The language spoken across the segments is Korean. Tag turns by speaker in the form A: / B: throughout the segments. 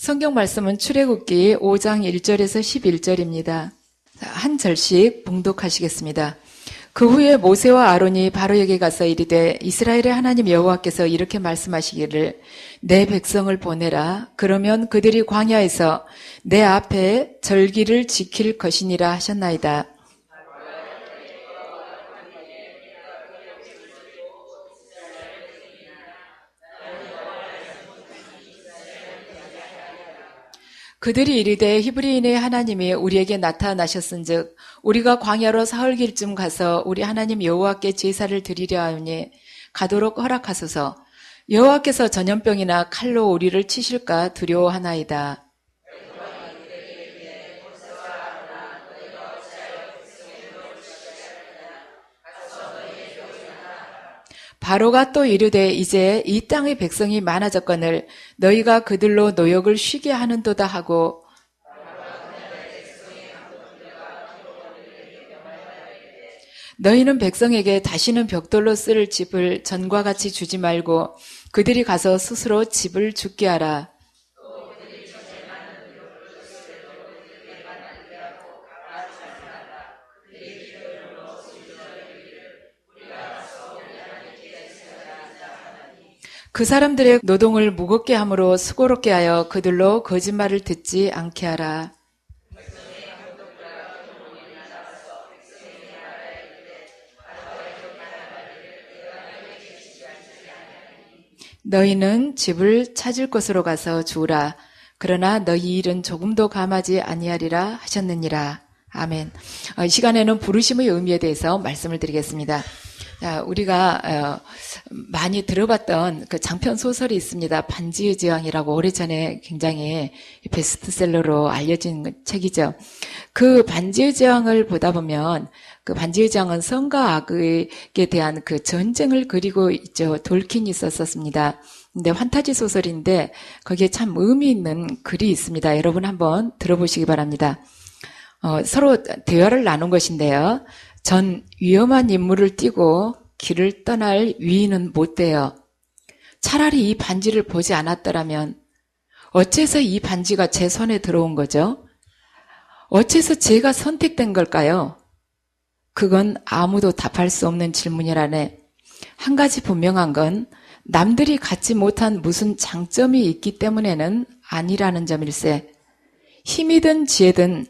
A: 성경 말씀은 출애굽기 5장 1절에서 11절입니다. 한 절씩 봉독하시겠습니다. 그 후에 모세와 아론이 바로에게 가서 이르되 이스라엘의 하나님 여호와께서 이렇게 말씀하시기를 내 백성을 보내라. 그러면 그들이 광야에서 내 앞에 절기를 지킬 것이니라 하셨나이다. 그들이 이르되 히브리인의 하나님이 우리에게 나타나셨은즉 우리가 광야로 사흘길쯤 가서 우리 하나님 여호와께 제사를 드리려 하오니 가도록 허락하소서. 여호와께서 전염병이나 칼로 우리를 치실까 두려워하나이다. 바로가 또 이르되 이제 이 땅의 백성이 많아졌거늘 너희가 그들로 노역을 쉬게 하는도다 하고 너희는 백성에게 다시는 벽돌로 쓸 집을 전과 같이 주지 말고 그들이 가서 스스로 집을 짓게 하라. 그 사람들의 노동을 무겁게 함으로 수고롭게 하여 그들로 거짓말을 듣지 않게 하라. 너희는 집을 찾을 곳으로 가서 주우라. 그러나 너희 일은 조금도 감하지 아니하리라 하셨느니라. 아멘. 이 시간에는 부르심의 의미에 대해서 말씀을 드리겠습니다. 우리가 많이 들어봤던 그 장편 소설이 있습니다. 반지의 제왕이라고 오래전에 굉장히 베스트셀러로 알려진 책이죠. 그 반지의 제왕을 보다 보면 그 반지의 제왕은 선과 악에 대한 그 전쟁을 그리고 있죠. 돌킨이 있었습니다. 근데 환타지 소설인데 거기에 참 의미 있는 글이 있습니다. 여러분 한번 들어보시기 바랍니다. 서로 대화를 나눈 것인데요. 전 위험한 인물을 띄고 길을 떠날 위인은 못 돼요. 차라리 이 반지를 보지 않았더라면 어째서 이 반지가 제 손에 들어온 거죠? 어째서 제가 선택된 걸까요? 그건 아무도 답할 수 없는 질문이라네. 한 가지 분명한 건 남들이 갖지 못한 무슨 장점이 있기 때문에는 아니라는 점일세. 힘이든 지혜든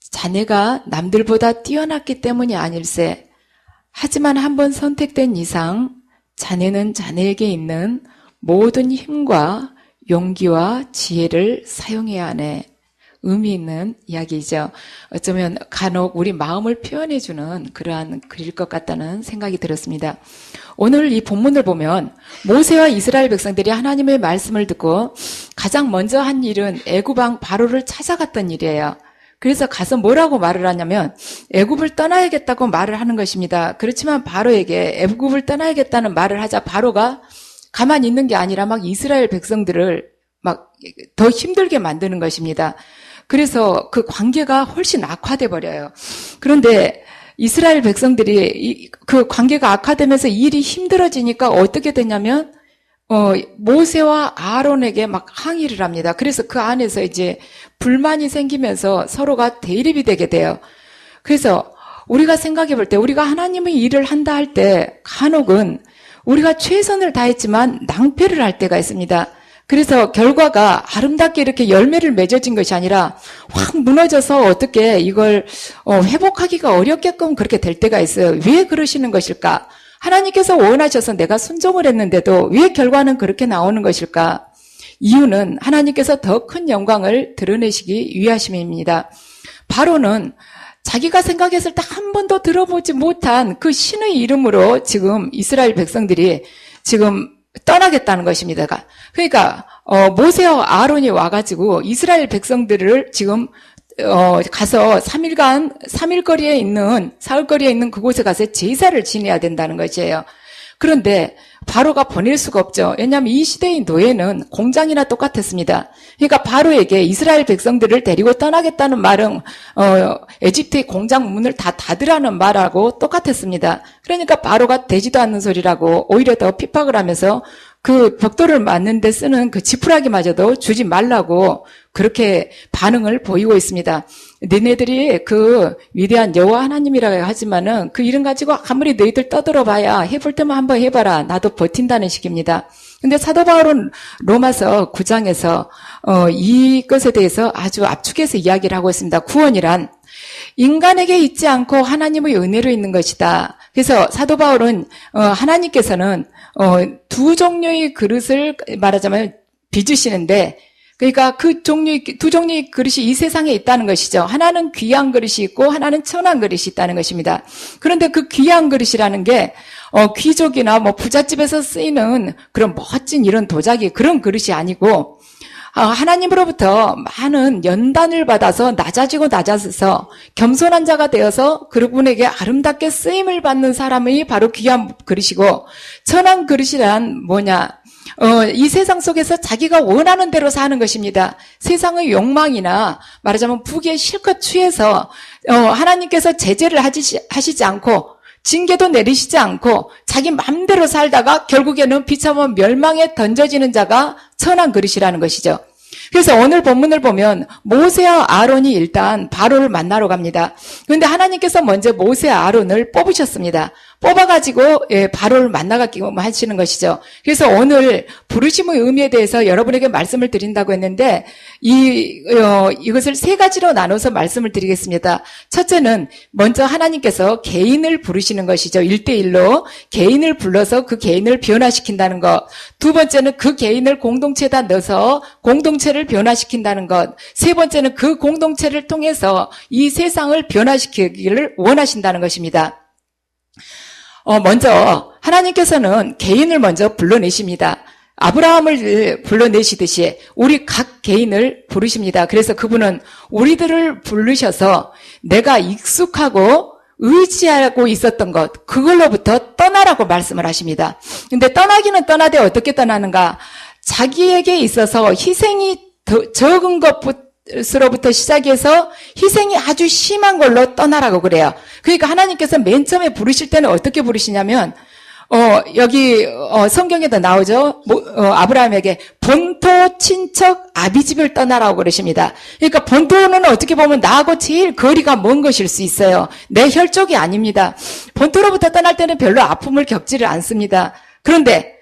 A: 자네가 남들보다 뛰어났기 때문이 아닐세. 하지만 한번 선택된 이상 자네는 자네에게 있는 모든 힘과 용기와 지혜를 사용해야 하네. 의미 있는 이야기죠. 어쩌면 간혹 우리 마음을 표현해주는 그러한 글일 것 같다는 생각이 들었습니다. 오늘 이 본문을 보면 모세와 이스라엘 백성들이 하나님의 말씀을 듣고 가장 먼저 한 일은 애굽 왕 바로를 찾아갔던 일이에요. 그래서 가서 뭐라고 말을 하냐면 애굽을 떠나야겠다고 말을 하는 것입니다. 그렇지만 바로에게 애굽을 떠나야겠다는 말을 하자 바로가 가만히 있는 게 아니라 막 이스라엘 백성들을 막 더 힘들게 만드는 것입니다. 그래서 그 관계가 훨씬 악화돼 버려요. 그런데 이스라엘 백성들이 그 관계가 악화되면서 일이 힘들어지니까 어떻게 되냐면 모세와 아론에게 막 항의를 합니다. 그래서 그 안에서 이제 불만이 생기면서 서로가 대립이 되게 돼요. 그래서 우리가 생각해 볼 때 우리가 하나님의 일을 한다 할 때 간혹은 우리가 최선을 다했지만 낭패를 할 때가 있습니다. 그래서 결과가 아름답게 이렇게 열매를 맺어진 것이 아니라 확 무너져서 어떻게 이걸 회복하기가 어렵게끔 그렇게 될 때가 있어요. 왜 그러시는 것일까? 하나님께서 원하셔서 내가 순종을 했는데도 왜 결과는 그렇게 나오는 것일까? 이유는 하나님께서 더 큰 영광을 드러내시기 위하심입니다. 바로는 자기가 생각했을 때 한 번도 들어보지 못한 그 신의 이름으로 지금 이스라엘 백성들이 지금 떠나겠다는 것입니다. 그러니까 모세와 아론이 와가지고 이스라엘 백성들을 지금 가서 3일간 3일거리에 있는 사흘거리에 있는 그곳에 가서 제사를 지내야 된다는 것이에요. 그런데 바로가 보낼 수가 없죠. 왜냐하면 이 시대의 노예는 공장이나 똑같았습니다. 그러니까 바로에게 이스라엘 백성들을 데리고 떠나겠다는 말은 에집트의 공장 문을 다 닫으라는 말하고 똑같았습니다. 그러니까 바로가 되지도 않는 소리라고 오히려 더 핍박을 하면서 그 벽돌을 맞는데 쓰는 그 지푸라기마저도 주지 말라고 그렇게 반응을 보이고 있습니다. 너네들이 그 위대한 여호와 하나님이라고 하지만은 그 이름 가지고 아무리 너희들 떠들어봐야 해볼 때만 한번 해봐라. 나도 버틴다는 식입니다. 근데 사도 바울은 로마서 9장에서 이것에 대해서 아주 압축해서 이야기를 하고 있습니다. 구원이란 인간에게 있지 않고 하나님의 은혜로 있는 것이다. 그래서 사도 바울은 하나님께서는 두 종류의 그릇을 말하자면 빚으시는데, 그러니까 그 두 종류의 그릇이 이 세상에 있다는 것이죠. 하나는 귀한 그릇이 있고 하나는 천한 그릇이 있다는 것입니다. 그런데 그 귀한 그릇이라는 게 귀족이나 뭐 부잣집에서 쓰이는 그런 멋진 이런 도자기 그런 그릇이 아니고 하나님으로부터 많은 연단을 받아서 낮아져서 겸손한 자가 되어서 그분에게 아름답게 쓰임을 받는 사람이 바로 귀한 그릇이고, 천한 그릇이란 뭐냐? 이 세상 속에서 자기가 원하는 대로 사는 것입니다. 세상의 욕망이나 말하자면 부귀에 실컷 취해서 하나님께서 제재를 하시지 않고 징계도 내리시지 않고 자기 마음대로 살다가 결국에는 비참한 멸망에 던져지는 자가 천한 그릇이라는 것이죠. 그래서 오늘 본문을 보면 모세와 아론이 일단 바로를 만나러 갑니다. 그런데 하나님께서 먼저 모세와 아론을 뽑으셨습니다. 뽑아가지고 바로를 만나가게 하시는 것이죠. 그래서 오늘 부르심의 의미에 대해서 여러분에게 말씀을 드린다고 했는데 이것을 세 가지로 나눠서 말씀을 드리겠습니다. 첫째는 먼저 하나님께서 개인을 부르시는 것이죠. 1대1로 개인을 불러서 그 개인을 변화시킨다는 것. 두 번째는 그 개인을 공동체에다 넣어서 공동체를 변화시킨다는 것. 세 번째는 그 공동체를 통해서 이 세상을 변화시키기를 원하신다는 것입니다. 먼저 하나님께서는 개인을 먼저 불러내십니다. 아브라함을 불러내시듯이 우리 각 개인을 부르십니다. 그래서 그분은 우리들을 부르셔서 내가 익숙하고 의지하고 있었던 것, 그걸로부터 떠나라고 말씀을 하십니다. 근데 떠나기는 떠나되 어떻게 떠나는가? 자기에게 있어서 희생이 더 적은 것부터 시작해서 희생이 아주 심한 걸로 떠나라고 그래요. 그러니까 하나님께서 맨 처음에 부르실 때는 어떻게 부르시냐면 여기 성경에도 나오죠. 아브라함에게 본토 친척 아비집을 떠나라고 그러십니다. 그러니까 본토는 어떻게 보면 나하고 제일 거리가 먼 것일 수 있어요. 내 혈족이 아닙니다. 본토로부터 떠날 때는 별로 아픔을 겪지를 않습니다. 그런데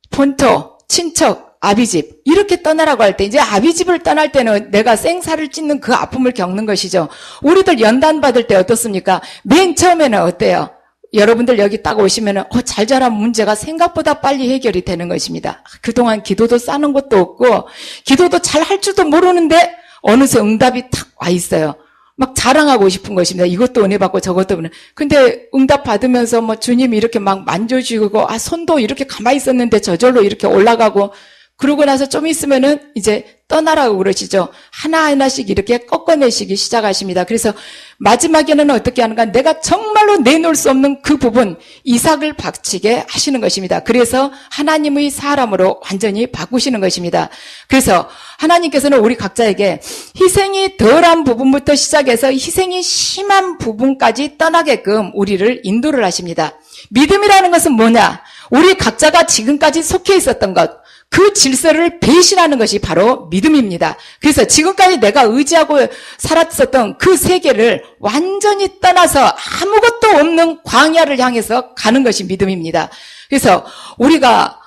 A: 본토, 친척, 아비집 이렇게 떠나라고 할 때 이제 아비집을 떠날 때는 내가 생사를 찢는 그 아픔을 겪는 것이죠. 우리들 연단 받을 때 어떻습니까? 맨 처음에는 어때요? 여러분들 여기 딱 오시면은 잘 자란 문제가 생각보다 빨리 해결이 되는 것입니다. 그동안 기도도 싸는 것도 없고 기도도 잘 할 줄도 모르는데 어느새 응답이 탁 와 있어요. 막 자랑하고 싶은 것입니다. 이것도 은혜 받고 저것도 은혜. 근데 응답 받으면서 뭐 주님이 이렇게 막 만져주고 손도 이렇게 가만히 있었는데 저절로 이렇게 올라가고 그러고 나서 좀 있으면은 이제 떠나라고 그러시죠. 하나하나씩 이렇게 꺾어내시기 시작하십니다. 그래서 마지막에는 어떻게 하는가? 내가 정말로 내놓을 수 없는 그 부분, 이삭을 바치게 하시는 것입니다. 그래서 하나님의 사람으로 완전히 바꾸시는 것입니다. 그래서 하나님께서는 우리 각자에게 희생이 덜한 부분부터 시작해서 희생이 심한 부분까지 떠나게끔 우리를 인도를 하십니다. 믿음이라는 것은 뭐냐? 우리 각자가 지금까지 속해 있었던 것, 그 질서를 배신하는 것이 바로 믿음입니다. 그래서 지금까지 내가 의지하고 살았었던 그 세계를 완전히 떠나서 아무것도 없는 광야를 향해서 가는 것이 믿음입니다. 그래서 우리가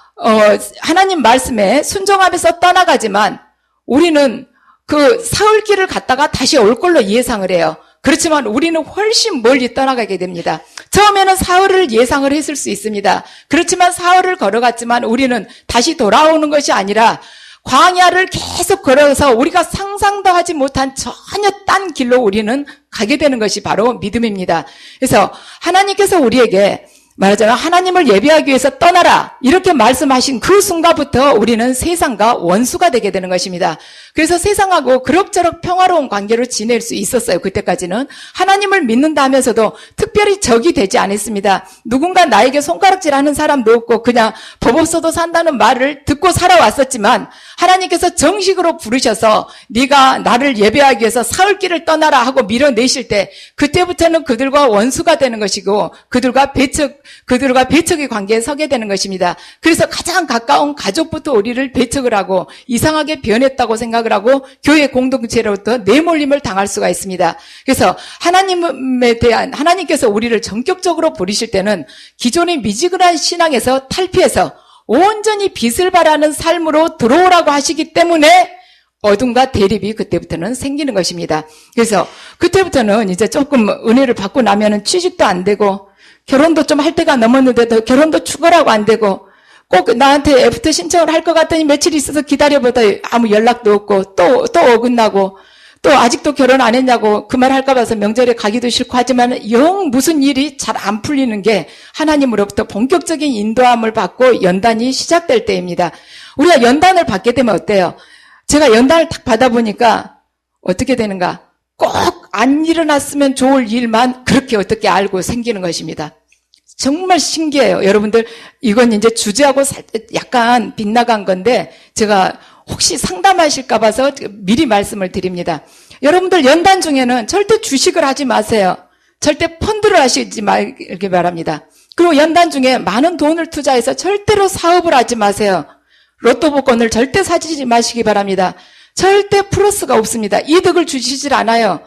A: 하나님 말씀에 순종하면서 떠나가지만 우리는 그 사흘길을 갔다가 다시 올 걸로 예상을 해요. 그렇지만 우리는 훨씬 멀리 떠나가게 됩니다. 처음에는 사흘을 예상을 했을 수 있습니다. 그렇지만 사흘을 걸어갔지만 우리는 다시 돌아오는 것이 아니라 광야를 계속 걸어서 우리가 상상도 하지 못한 전혀 딴 길로 우리는 가게 되는 것이 바로 믿음입니다. 그래서 하나님께서 우리에게 말하자면 하나님을 예배하기 위해서 떠나라 이렇게 말씀하신 그 순간부터 우리는 세상과 원수가 되게 되는 것입니다. 그래서 세상하고 그럭저럭 평화로운 관계를 지낼 수 있었어요. 그때까지는 하나님을 믿는다 하면서도 특별히 적이 되지 않았습니다. 누군가 나에게 손가락질하는 사람도 없고 그냥 법 없어도 산다는 말을 듣고 살아왔었지만 하나님께서 정식으로 부르셔서 네가 나를 예배하기 위해서 사흘길을 떠나라 하고 밀어내실 때 그때부터는 그들과 원수가 되는 것이고 그들과 배척의 관계에 서게 되는 것입니다. 그래서 가장 가까운 가족부터 우리를 배척을 하고 이상하게 변했다고 생각을 하고 교회 공동체로부터 내몰림을 당할 수가 있습니다. 그래서 하나님께서 우리를 전격적으로 부르실 때는 기존의 미지근한 신앙에서 탈피해서 온전히 빛을 발하는 삶으로 들어오라고 하시기 때문에 어둠과 대립이 그때부터는 생기는 것입니다. 그래서 그때부터는 이제 조금 은혜를 받고 나면은 취직도 안 되고 결혼도 좀 할 때가 넘었는데도 결혼도 추가라고 안 되고 꼭 나한테 애프터 신청을 할 것 같더니 며칠 있어서 기다려보다 아무 연락도 없고 또 어긋나고 또 아직도 결혼 안 했냐고 그 말 할까 봐서 명절에 가기도 싫고 하지만 영 무슨 일이 잘 안 풀리는 게 하나님으로부터 본격적인 인도함을 받고 연단이 시작될 때입니다. 우리가 연단을 받게 되면 어때요? 제가 연단을 딱 받아보니까 어떻게 되는가? 꼭 안 일어났으면 좋을 일만 그렇게 어떻게 알고 생기는 것입니다. 정말 신기해요. 여러분들 이건 이제 주제하고 약간 빗나간 건데 제가 혹시 상담하실까 봐서 미리 말씀을 드립니다. 여러분들 연단 중에는 절대 주식을 하지 마세요. 절대 펀드를 하시지 말기 바랍니다. 그리고 연단 중에 많은 돈을 투자해서 절대로 사업을 하지 마세요. 로또 복권을 절대 사지 마시기 바랍니다. 절대 플러스가 없습니다. 이득을 주시질 않아요.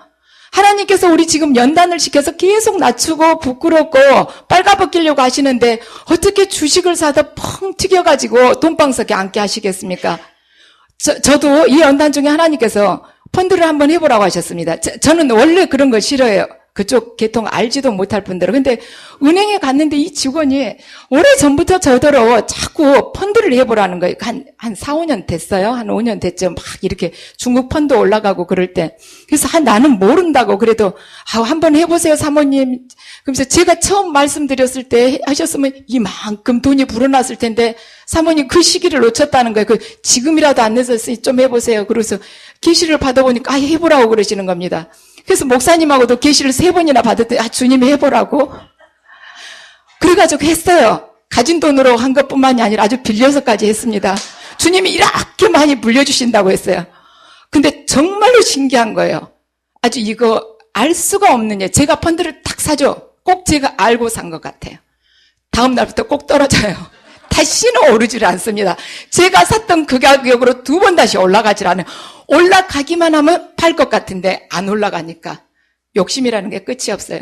A: 하나님께서 우리 지금 연단을 시켜서 계속 낮추고 부끄럽고 빨가벗기려고 하시는데 어떻게 주식을 사다 펑 튀겨가지고 돈방석에 앉게 하시겠습니까? 저도 이 연단 중에 하나님께서 펀드를 한번 해보라고 하셨습니다. 저는 원래 그런 거 싫어해요. 그쪽 계통 알지도 못할 분들은. 근데 은행에 갔는데 이 직원이 오래전부터 저더러 자꾸 펀드를 해보라는 거예요. 한 4, 5년 됐어요. 한 5년 됐죠. 막 이렇게 중국 펀드 올라가고 그럴 때. 그래서 나는 모른다고 그래도 한번 해보세요 사모님. 그래서 제가 처음 말씀드렸을 때 하셨으면 이만큼 돈이 불어났을 텐데 사모님 그 시기를 놓쳤다는 거예요. 지금이라도 안 늦었으니 좀 해보세요. 그래서 계시를 받아보니까 해보라고 그러시는 겁니다. 그래서 목사님하고도 계시를 3번이나 받았더니 주님이 해보라고. 그래가지고 했어요. 가진 돈으로 한 것뿐만이 아니라 아주 빌려서까지 했습니다. 주님이 이렇게 많이 물려주신다고 했어요. 근데 정말로 신기한 거예요. 아주 이거 알 수가 없는 일. 제가 펀드를 딱 사죠. 꼭 제가 알고 산 것 같아요. 다음 날부터 꼭 떨어져요. 다시는 오르질 않습니다. 제가 샀던 그 가격으로 2번 다시 올라가질 않아요. 올라가기만 하면 팔 것 같은데 안 올라가니까 욕심이라는 게 끝이 없어요.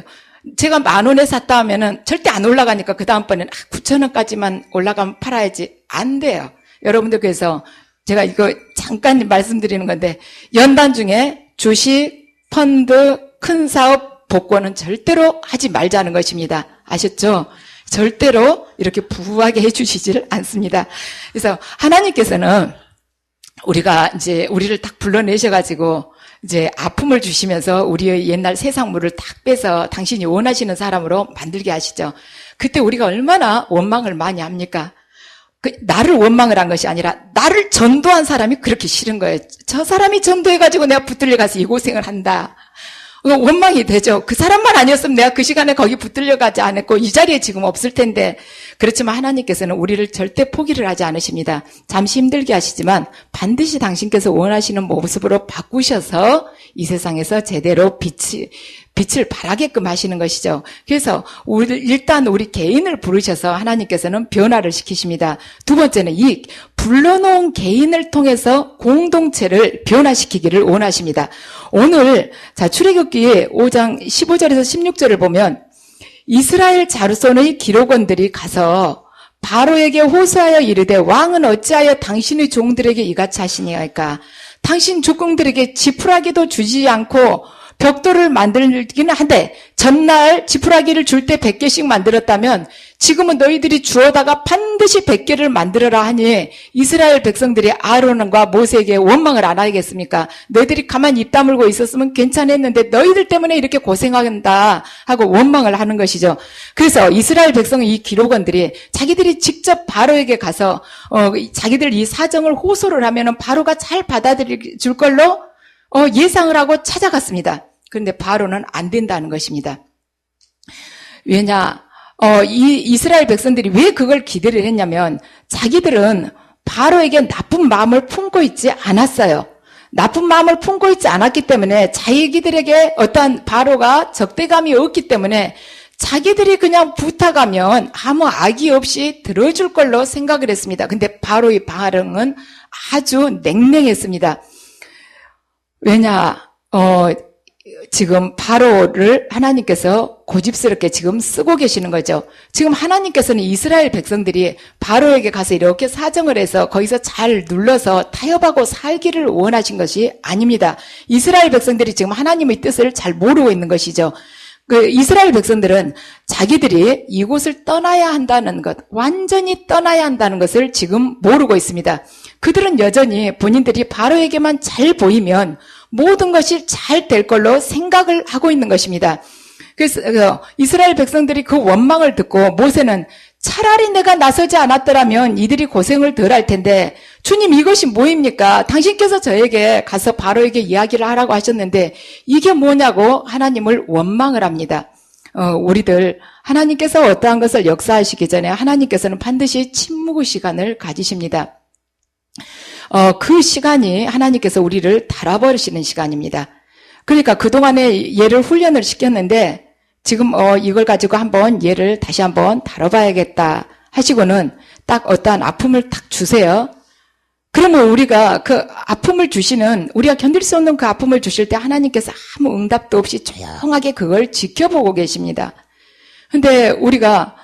A: 제가 10,000원에 샀다 하면은 절대 안 올라가니까 그 다음번에는 9,000원까지만 올라가면 팔아야지. 안 돼요. 여러분들 그래서 제가 이거 잠깐 말씀드리는 건데 연단 중에 주식, 펀드, 큰 사업, 복권은 절대로 하지 말자는 것입니다. 아셨죠? 절대로 이렇게 부하게 해주시질 않습니다. 그래서 하나님께서는 우리가 이제 우리를 딱 불러내셔가지고 이제 아픔을 주시면서 우리의 옛날 세상물을 딱 빼서 당신이 원하시는 사람으로 만들게 하시죠. 그때 우리가 얼마나 원망을 많이 합니까? 나를 원망을 한 것이 아니라 나를 전도한 사람이 그렇게 싫은 거예요. 저 사람이 전도해가지고 내가 붙들려 가서 이 고생을 한다. 원망이 되죠. 그 사람만 아니었으면 내가 그 시간에 거기 붙들려 가지 않았고 이 자리에 지금 없을 텐데. 그렇지만 하나님께서는 우리를 절대 포기를 하지 않으십니다. 잠시 힘들게 하시지만 반드시 당신께서 원하시는 모습으로 바꾸셔서 이 세상에서 제대로 빛을 발하게끔 하시는 것이죠. 그래서 일단 우리 개인을 부르셔서 하나님께서는 변화를 시키십니다. 두 번째는 이 불러놓은 개인을 통해서 공동체를 변화시키기를 원하십니다. 오늘 출애굽기 5장 15절에서 16절을 보면 이스라엘 자손의 기록원들이 가서 바로에게 호소하여 이르되 왕은 어찌하여 당신의 종들에게 이같이 하시니까 당신 족공들에게 지푸라기도 주지 않고 벽돌을 만들기는 한데 전날 지푸라기를 줄 때 100개씩 만들었다면 지금은 너희들이 주어다가 반드시 100개를 만들어라 하니 이스라엘 백성들이 아론과 모세에게 원망을 안 하겠습니까? 너희들이 가만히 입 다물고 있었으면 괜찮았는데 너희들 때문에 이렇게 고생한다 하고 원망을 하는 것이죠. 그래서 이스라엘 백성의 이 기록원들이 자기들이 직접 바로에게 가서 자기들 이 사정을 호소를 하면은 바로가 잘 받아들일 줄 걸로 예상을 하고 찾아갔습니다. 그런데 바로는 안 된다는 것입니다. 왜냐? 이 이스라엘 백성들이 왜 그걸 기대를 했냐면 자기들은 바로에게 나쁜 마음을 품고 있지 않았어요. 나쁜 마음을 품고 있지 않았기 때문에 자기들에게 어떠한 바로가 적대감이 없기 때문에 자기들이 그냥 부탁하면 아무 악의 없이 들어줄 걸로 생각을 했습니다. 근데 바로의 반응은 아주 냉랭했습니다. 왜냐, 지금 바로를 하나님께서 고집스럽게 지금 쓰고 계시는 거죠. 지금 하나님께서는 이스라엘 백성들이 바로에게 가서 이렇게 사정을 해서 거기서 잘 눌러서 타협하고 살기를 원하신 것이 아닙니다. 이스라엘 백성들이 지금 하나님의 뜻을 잘 모르고 있는 것이죠. 그 이스라엘 백성들은 자기들이 이곳을 떠나야 한다는 것, 완전히 떠나야 한다는 것을 지금 모르고 있습니다. 그들은 여전히 본인들이 바로에게만 잘 보이면 모든 것이 잘 될 걸로 생각을 하고 있는 것입니다. 그래서 이스라엘 백성들이 그 원망을 듣고 모세는 차라리 내가 나서지 않았더라면 이들이 고생을 덜 할 텐데 주님 이것이 뭐입니까? 당신께서 저에게 가서 바로에게 이야기를 하라고 하셨는데 이게 뭐냐고 하나님을 원망을 합니다. 우리들 하나님께서 어떠한 것을 역사하시기 전에 하나님께서는 반드시 침묵의 시간을 가지십니다. 그 시간이 하나님께서 우리를 달아버리시는 시간입니다. 그러니까 그동안에 얘를 훈련을 시켰는데 지금 이걸 가지고 한번 얘를 다시 한번 다뤄봐야겠다 하시고는 딱 어떠한 아픔을 딱 주세요. 그러면 우리가 그 아픔을 주시는, 우리가 견딜 수 없는 그 아픔을 주실 때 하나님께서 아무 응답도 없이 조용하게 그걸 지켜보고 계십니다. 근데 우리가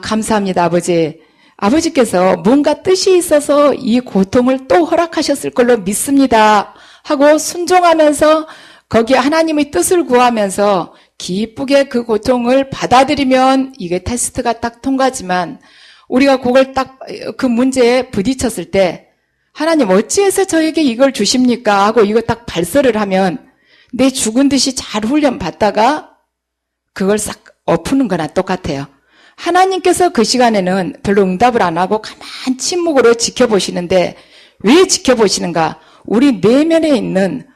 A: 감사합니다 아버지. 아버지께서 뭔가 뜻이 있어서 이 고통을 또 허락하셨을 걸로 믿습니다 하고 순종하면서 거기에 하나님의 뜻을 구하면서 기쁘게 그 고통을 받아들이면 이게 테스트가 딱 통과지만 우리가 그걸 딱 그 문제에 부딪혔을 때 하나님 어찌해서 저에게 이걸 주십니까 하고 이거 딱 발설을 하면 내 죽은 듯이 잘 훈련 받다가 그걸 싹 엎는 거나 똑같아요. 하나님께서 그 시간에는 별로 응답을 안 하고 가만 침묵으로 지켜보시는데 왜 지켜보시는가? 우리 내면에 있는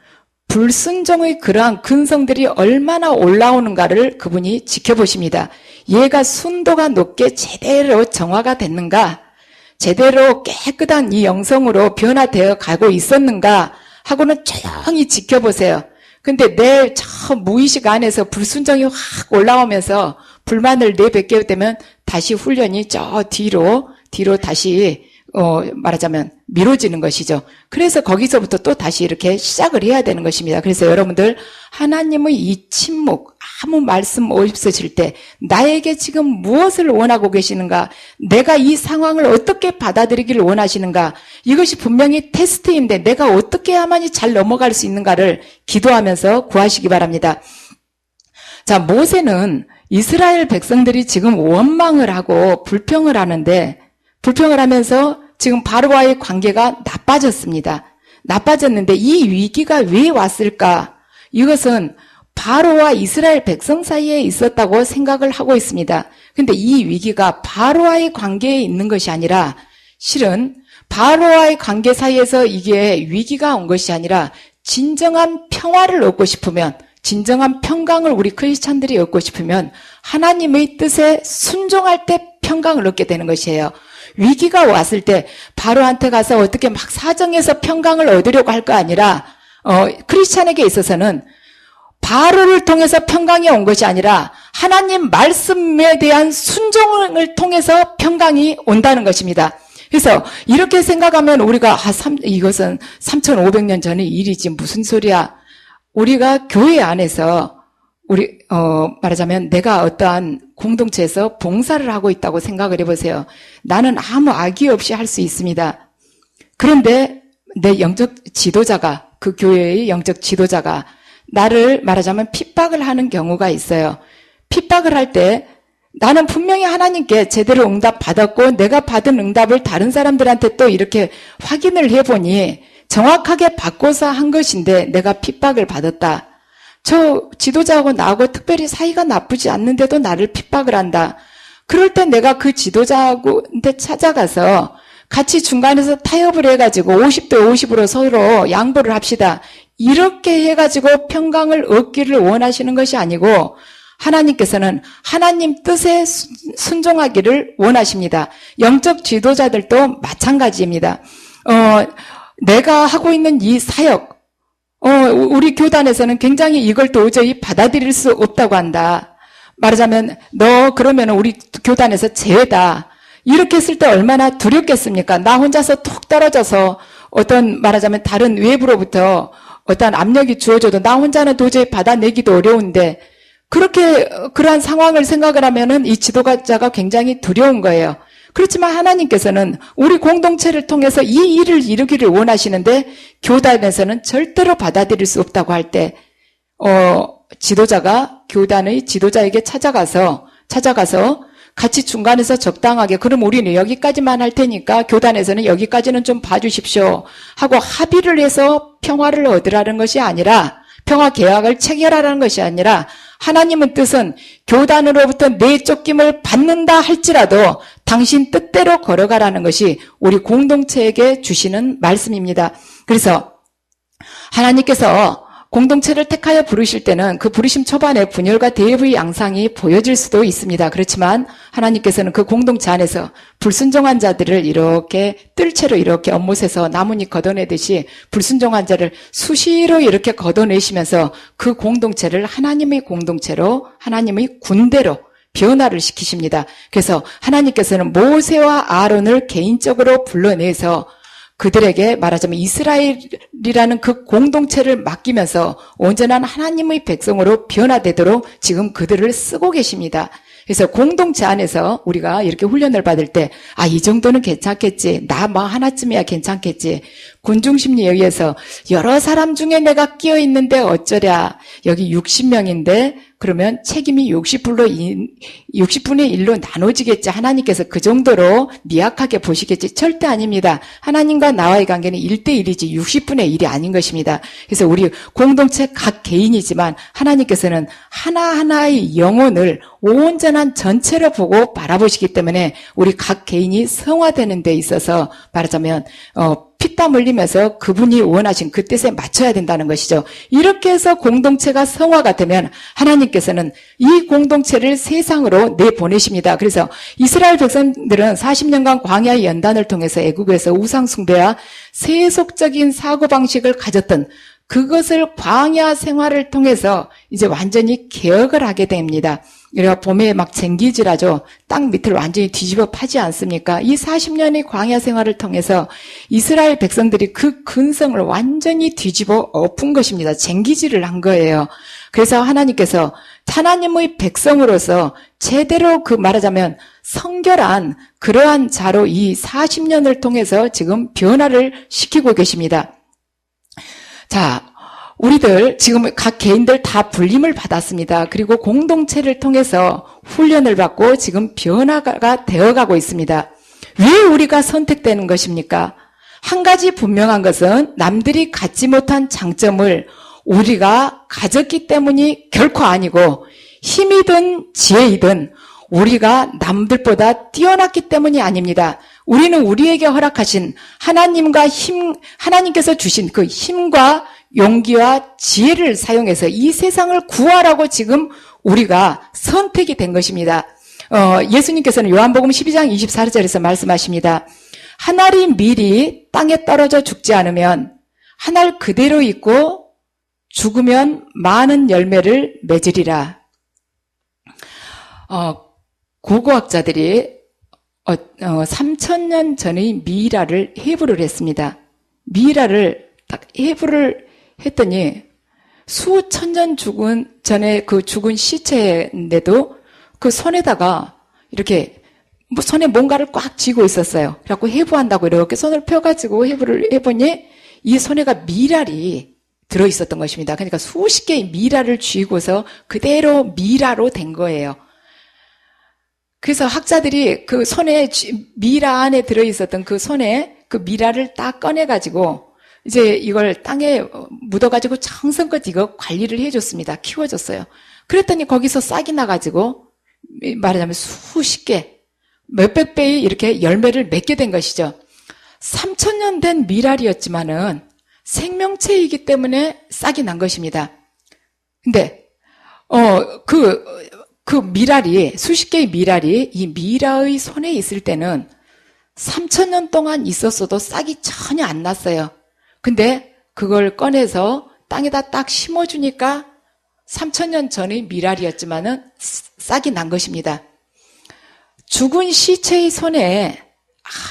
A: 불순종의 그러한 근성들이 얼마나 올라오는가를 그분이 지켜보십니다. 얘가 순도가 높게 제대로 정화가 됐는가? 제대로 깨끗한 이 영성으로 변화되어 가고 있었는가? 하고는 조용히 지켜보세요. 근데 내 저 무의식 안에서 불순종이 확 올라오면서 불만을 내뱉게 되면 다시 훈련이 저 뒤로 다시 말하자면 미뤄지는 것이죠. 그래서 거기서부터 또 다시 이렇게 시작을 해야 되는 것입니다. 그래서 여러분들 하나님의 이 침묵, 아무 말씀 없으실 때 나에게 지금 무엇을 원하고 계시는가, 내가 이 상황을 어떻게 받아들이기를 원하시는가, 이것이 분명히 테스트인데 내가 어떻게 해야만이 잘 넘어갈 수 있는가를 기도하면서 구하시기 바랍니다. 자, 모세는 이스라엘 백성들이 지금 원망을 하고 불평을 하는데, 불평을 하면서 지금 바로와의 관계가 나빠졌습니다. 나빠졌는데 이 위기가 왜 왔을까? 이것은 바로와 이스라엘 백성 사이에 있었다고 생각을 하고 있습니다. 근데 이 위기가 바로와의 관계에 있는 것이 아니라 실은 바로와의 관계 사이에서 이게 위기가 온 것이 아니라 진정한 평화를 얻고 싶으면, 진정한 평강을 우리 크리스찬들이 얻고 싶으면 하나님의 뜻에 순종할 때 평강을 얻게 되는 것이에요. 위기가 왔을 때 바로한테 가서 어떻게 막 사정해서 평강을 얻으려고 할 거 아니라 크리스찬에게 있어서는 바로를 통해서 평강이 온 것이 아니라 하나님 말씀에 대한 순종을 통해서 평강이 온다는 것입니다. 그래서 이렇게 생각하면 우리가 이것은 3,500년 전의 일이지 무슨 소리야. 우리가 교회 안에서 말하자면 내가 어떠한 공동체에서 봉사를 하고 있다고 생각을 해보세요. 나는 아무 악의 없이 할 수 있습니다. 그런데 내 영적 지도자가, 그 교회의 영적 지도자가 나를 말하자면 핍박을 하는 경우가 있어요. 핍박을 할 때 나는 분명히 하나님께 제대로 응답 받았고 내가 받은 응답을 다른 사람들한테 또 이렇게 확인을 해보니 정확하게 바꿔서 한 것인데 내가 핍박을 받았다. 저 지도자하고 나하고 특별히 사이가 나쁘지 않는데도 나를 핍박을 한다. 그럴 때 내가 그 지도자한테 찾아가서 같이 중간에서 타협을 해가지고 50대 50으로 서로 양보를 합시다. 이렇게 해가지고 평강을 얻기를 원하시는 것이 아니고 하나님께서는 하나님 뜻에 순종하기를 원하십니다. 영적 지도자들도 마찬가지입니다. 내가 하고 있는 이 사역, 우리 교단에서는 굉장히 이걸 도저히 받아들일 수 없다고 한다. 말하자면 너 그러면 우리 교단에서 제외다. 이렇게 했을 때 얼마나 두렵겠습니까? 나 혼자서 톡 떨어져서 어떤 말하자면 다른 외부로부터 어떤 압력이 주어져도 나 혼자는 도저히 받아내기도 어려운데 그렇게 그러한 상황을 생각을 하면은 이 지도자가 굉장히 두려운 거예요. 그렇지만 하나님께서는 우리 공동체를 통해서 이 일을 이루기를 원하시는데 교단에서는 절대로 받아들일 수 없다고 할 때 지도자가 교단의 지도자에게 찾아가서 같이 중간에서 적당하게 그럼 우리는 여기까지만 할 테니까 교단에서는 여기까지는 좀 봐주십시오 하고 합의를 해서 평화를 얻으라는 것이 아니라 평화 계약을 체결하라는 것이 아니라 하나님의 뜻은 교단으로부터 내쫓김을 받는다 할지라도 당신 뜻대로 걸어가라는 것이 우리 공동체에게 주시는 말씀입니다. 그래서 하나님께서 공동체를 택하여 부르실 때는 그 부르심 초반에 분열과 대립의 양상이 보여질 수도 있습니다. 그렇지만 하나님께서는 그 공동체 안에서 불순종한 자들을 이렇게 뜰채로 이렇게 연못에서 나뭇잎 걷어내듯이 불순종한 자를 수시로 이렇게 걷어내시면서 그 공동체를 하나님의 공동체로 하나님의 군대로 변화를 시키십니다. 그래서 하나님께서는 모세와 아론을 개인적으로 불러내서 그들에게 말하자면 이스라엘이라는 그 공동체를 맡기면서 온전한 하나님의 백성으로 변화되도록 지금 그들을 쓰고 계십니다. 그래서 공동체 안에서 우리가 이렇게 훈련을 받을 때 이 정도는 괜찮겠지. 나 하나쯤이야 괜찮겠지. 군중심리에 의해서 여러 사람 중에 내가 끼어 있는데 어쩌랴. 여기 60명인데 그러면 책임이 60분의 1로 나눠지겠지. 하나님께서 그 정도로 미약하게 보시겠지. 절대 아닙니다. 하나님과 나와의 관계는 1대1이지 60분의 1이 아닌 것입니다. 그래서 우리 공동체 각 개인이지만 하나님께서는 하나하나의 영혼을 온전한 전체로 보고 바라보시기 때문에 우리 각 개인이 성화되는 데 있어서 말하자면 피땀 흘리면서 그분이 원하신 그 뜻에 맞춰야 된다는 것이죠. 이렇게 해서 공동체가 성화가 되면 하나님께서는 이 공동체를 세상으로 내보내십니다. 그래서 이스라엘 백성들은 40년간 광야의 연단을 통해서 애국에서 우상 숭배와 세속적인 사고방식을 가졌던 그것을 광야 생활을 통해서 이제 완전히 개혁을 하게 됩니다. 우리가 봄에 막 쟁기질하죠. 땅 밑을 완전히 뒤집어 파지 않습니까? 이 40년의 광야 생활을 통해서 이스라엘 백성들이 그 근성을 완전히 뒤집어 엎은 것입니다. 쟁기질을 한 거예요. 그래서 하나님께서 하나님의 백성으로서 제대로 그 말하자면 성결한 그러한 자로 이 40년을 통해서 지금 변화를 시키고 계십니다. 자, 우리들 지금 각 개인들 다 불림을 받았습니다. 그리고 공동체를 통해서 훈련을 받고 지금 변화가 되어가고 있습니다. 왜 우리가 선택되는 것입니까? 한 가지 분명한 것은 남들이 갖지 못한 장점을 우리가 가졌기 때문이 결코 아니고 힘이든 지혜이든 우리가 남들보다 뛰어났기 때문이 아닙니다. 우리는 우리에게 허락하신 하나님께서 주신 그 힘과 용기와 지혜를 사용해서 이 세상을 구하라고 지금 우리가 선택이 된 것입니다. 예수님께서는 요한복음 12장 24절에서 말씀하십니다. 한 알이 미리 땅에 떨어져 죽지 않으면 한 알 그대로 있고 죽으면 많은 열매를 맺으리라. 고고학자들이 3000년 전의 미이라를 해부를 했습니다. 미이라를 딱 해부를 했더니 수천 년 전에 그 죽은 시체인데도 그 손에다가 이렇게 손에 뭔가를 꽉 쥐고 있었어요. 그래갖고 해부한다고 이렇게 손을 펴가지고 해부를 해보니 이 손에가 미랄이 들어있었던 것입니다. 그러니까 수십 개의 미랄을 쥐고서 그대로 미라로 된 거예요. 그래서 학자들이 그 손에 미라 안에 들어있었던 그 손에 그 미라를 딱 꺼내가지고 이제 이걸 땅에 묻어가지고 정성껏 이거 관리를 해줬습니다. 키워줬어요. 그랬더니 거기서 싹이 나가지고 말하자면 수십 개, 몇백 배의 이렇게 열매를 맺게 된 것이죠. 3000년 된 미랄이었지만은 생명체이기 때문에 싹이 난 것입니다. 근데 그 미랄이, 수십 개의 미랄이 이 미라의 손에 있을 때는 3,000년 동안 있었어도 싹이 전혀 안 났어요. 근데 그걸 꺼내서 땅에다 딱 심어주니까 3,000년 전의 미랄이었지만은 싹이 난 것입니다. 죽은 시체의 손에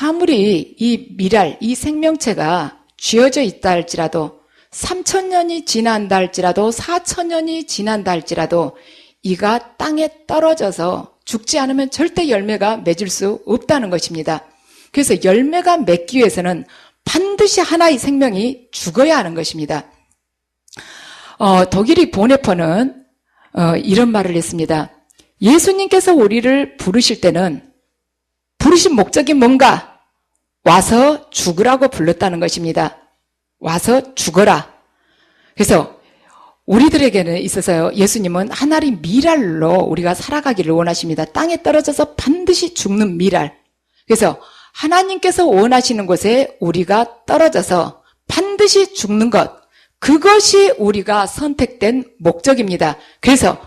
A: 아무리 이 미랄, 이 생명체가 쥐어져 있다 할지라도 3,000년이 지난다 할지라도 4,000년이 지난다 할지라도 이가 땅에 떨어져서 죽지 않으면 절대 열매가 맺을 수 없다는 것입니다. 그래서 열매가 맺기 위해서는 반드시 하나의 생명이 죽어야 하는 것입니다. 독일의 보네퍼는 이런 말을 했습니다. 예수님께서 우리를 부르실 때는 부르신 목적이 뭔가? 와서 죽으라고 불렀다는 것입니다. 와서 죽어라. 그래서 우리들에게는 있어서요, 예수님은 하나의 미랄로 우리가 살아가기를 원하십니다. 땅에 떨어져서 반드시 죽는 미랄. 그래서 하나님께서 원하시는 곳에 우리가 떨어져서 반드시 죽는 것, 그것이 우리가 선택된 목적입니다. 그래서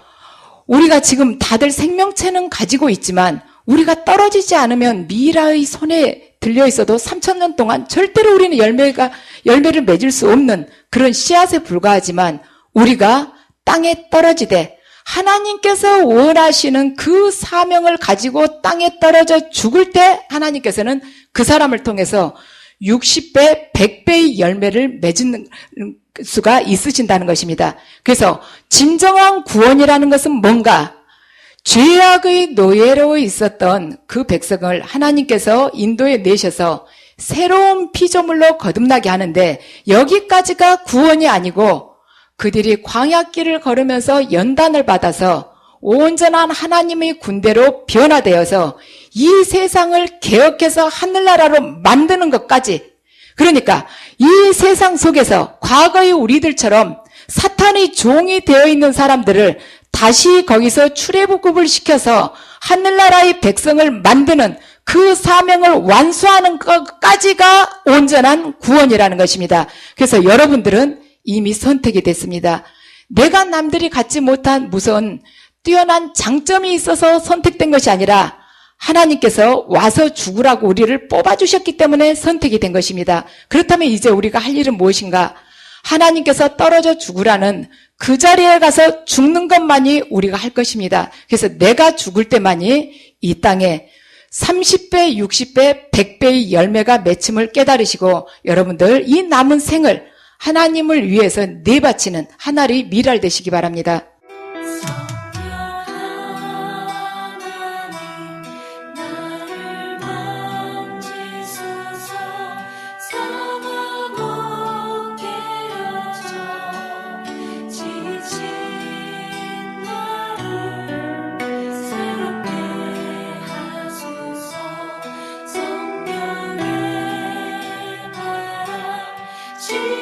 A: 우리가 지금 다들 생명체는 가지고 있지만 우리가 떨어지지 않으면 미라의 손에 들려 있어도 3,000년 동안 절대로 우리는 열매를 맺을 수 없는 그런 씨앗에 불과하지만 우리가 땅에 떨어지되 하나님께서 원하시는 그 사명을 가지고 땅에 떨어져 죽을 때 하나님께서는 그 사람을 통해서 60배, 100배의 열매를 맺는 수가 있으신다는 것입니다. 그래서 진정한 구원이라는 것은 뭔가? 죄악의 노예로 있었던 그 백성을 하나님께서 인도에 내셔서 새로운 피조물로 거듭나게 하는데 여기까지가 구원이 아니고 그들이 광야길을 걸으면서 연단을 받아서 온전한 하나님의 군대로 변화되어서 이 세상을 개혁해서 하늘나라로 만드는 것까지, 그러니까 이 세상 속에서 과거의 우리들처럼 사탄의 종이 되어 있는 사람들을 다시 거기서 출애굽을 시켜서 하늘나라의 백성을 만드는 그 사명을 완수하는 것까지가 온전한 구원이라는 것입니다. 그래서 여러분들은 이미 선택이 됐습니다. 내가 남들이 갖지 못한 무슨 뛰어난 장점이 있어서 선택된 것이 아니라 하나님께서 와서 죽으라고 우리를 뽑아주셨기 때문에 선택이 된 것입니다. 그렇다면 이제 우리가 할 일은 무엇인가? 하나님께서 떨어져 죽으라는 그 자리에 가서 죽는 것만이 우리가 할 것입니다. 그래서 내가 죽을 때만이 이 땅에 30배, 60배, 100배의 열매가 맺힘을 깨달으시고 여러분들 이 남은 생을 하나님을 위해서 내바치는 하나의 미랄 되시기 바랍니다.
B: 주